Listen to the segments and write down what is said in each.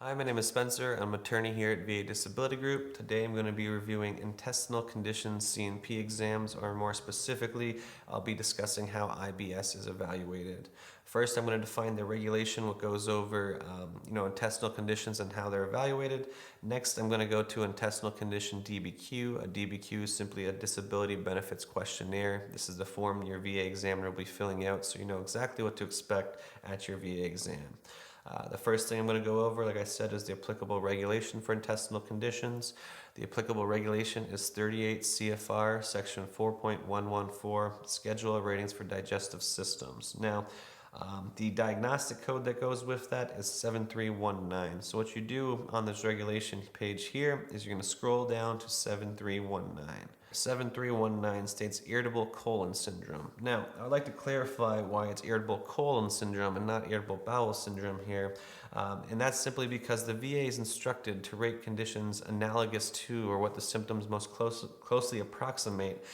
Hi, my name is Spencer. I'm an attorney here at VA Disability Group. Today I'm going to be reviewing intestinal conditions C&P exams, or more specifically, I'll be discussing how IBS is evaluated. First, I'm going to define the regulation, what goes over intestinal conditions and how they're evaluated. Next, I'm going to go to intestinal condition DBQ. A DBQ is simply a Disability Benefits Questionnaire. This is the form your VA examiner will be filling out so you know exactly what to expect at your VA exam. The first thing I'm going to go over, like I said, is the applicable regulation for intestinal conditions. The applicable regulation is 38 CFR section 4.114, Schedule of Ratings for Digestive Systems. Now, the diagnostic code that goes with that is 7319. So what you do on this regulation page here is you're going to scroll down to 7319. 7319 states irritable colon syndrome. Now, I would like to clarify why it's irritable colon syndrome and not irritable bowel syndrome here. And that's simply because the VA is instructed to rate conditions analogous to or what the symptoms most closely approximate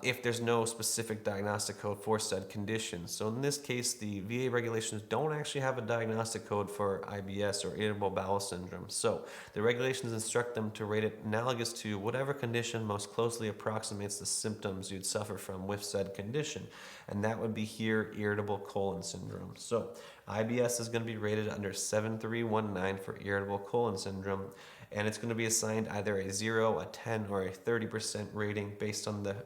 if there's no specific diagnostic code for said condition. So in this case, the VA regulations don't actually have a diagnostic code for IBS or irritable bowel syndrome. So the regulations instruct them to rate it analogous to whatever condition most closely approximates the symptoms you'd suffer from with said condition. And that would be here irritable colon syndrome. So IBS is going to be rated under 7319 for irritable colon syndrome, and it's going to be assigned either a 0, a 10, or a 30% rating based on the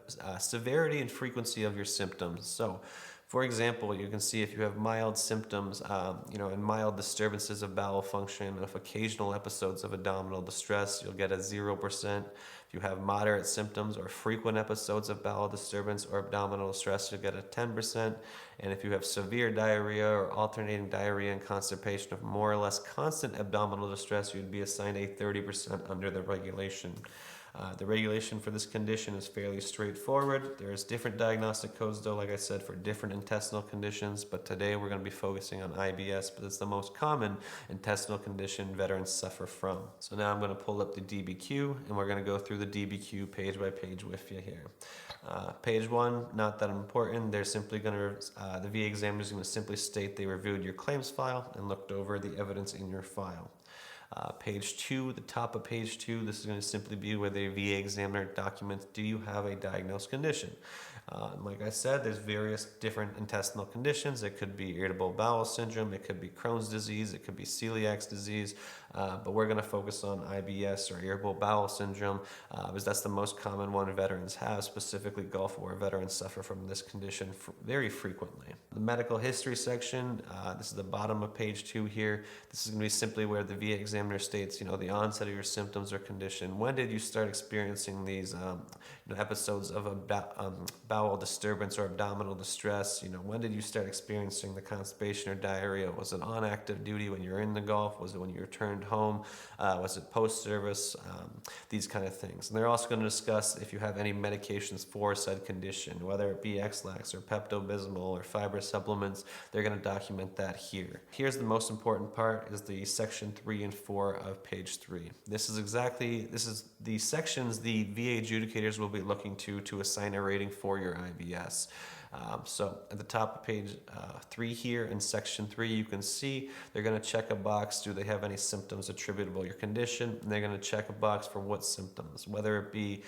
severity and frequency of your symptoms. So, for example, you can see if you have mild symptoms, and mild disturbances of bowel function, with occasional episodes of abdominal distress, you'll get a 0%. If you have moderate symptoms or frequent episodes of bowel disturbance or abdominal distress, you'll get a 10%. And if you have severe diarrhea or alternating diarrhea and constipation of more or less constant abdominal distress, you'd be assigned a 30% under the regulation. The regulation for this condition is fairly straightforward. There's different diagnostic codes though, like I said, for different intestinal conditions, but today we're going to be focusing on IBS, but it's the most common intestinal condition veterans suffer from. So now I'm going to pull up the DBQ, and we're going to go through the DBQ page by page with you here. Page 1, not that important. They're simply going to, the VA examiner is going to simply state they reviewed your claims file and looked over the evidence in your file. Page 2, the top of page 2, this is going to simply be where the VA examiner documents, do you have a diagnosed condition? Like I said, there's various different intestinal conditions. It could be irritable bowel syndrome, it could be Crohn's disease, it could be celiac disease, but we're going to focus on IBS or irritable bowel syndrome because that's the most common one veterans have, specifically Gulf War veterans suffer from this condition very frequently. The medical history section, this is the bottom of page 2 here. This is going to be simply where the VA examiner states, the onset of your symptoms or condition. When did you start experiencing these episodes of bowel disturbance or abdominal distress? When did you start experiencing the constipation or diarrhea? Was it on active duty when you were in the Gulf? Was it when you returned home? Was it post-service? These kind of things. And they're also going to discuss if you have any medications for said condition, whether it be X-Lax or Pepto-Bismol or fiber supplements. They're going to document that here. Here's the most important part, is the section 3 and 4 of page 3. This is the sections the VA adjudicators will be looking to assign a rating for your IBS. So at the top of page 3 here in section 3, you can see they're going to check a box, do they have any symptoms attributable to your condition? And they're going to check a box for what symptoms, whether it be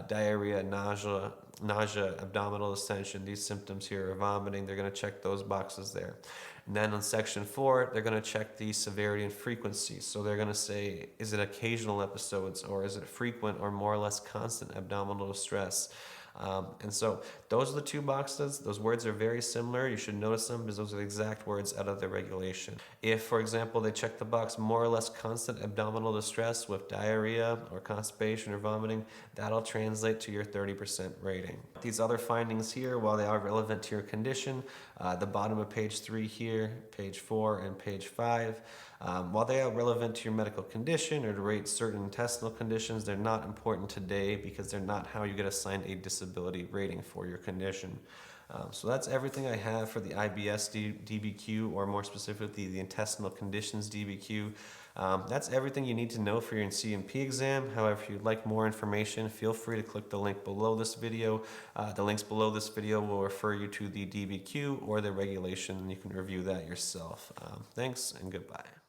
diarrhea, nausea, abdominal distension, these symptoms here are vomiting. They're going to check those boxes there. And then on section 4, they're going to check the severity and frequency. So they're going to say, is it occasional episodes, or is it frequent or more or less constant abdominal distress? And so those are the two boxes. Those words are very similar. You should notice them because those are the exact words out of the regulation. If, for example, they check the box more or less constant abdominal distress with diarrhea or constipation or vomiting, that'll translate to your 30% rating. These other findings here, while they are relevant to your condition, the bottom of page 3 here, page 4, and page 5, while they are relevant to your medical condition or to rate certain intestinal conditions, they're not important today because they're not how you get assigned a disability rating for your condition. So that's everything I have for the IBS DBQ, or more specifically the intestinal conditions DBQ. That's everything you need to know for your C&P exam. However, if you'd like more information, feel free to click the link below this video. The links below this video will refer you to the DBQ or the regulation, and you can review that yourself. Thanks and goodbye.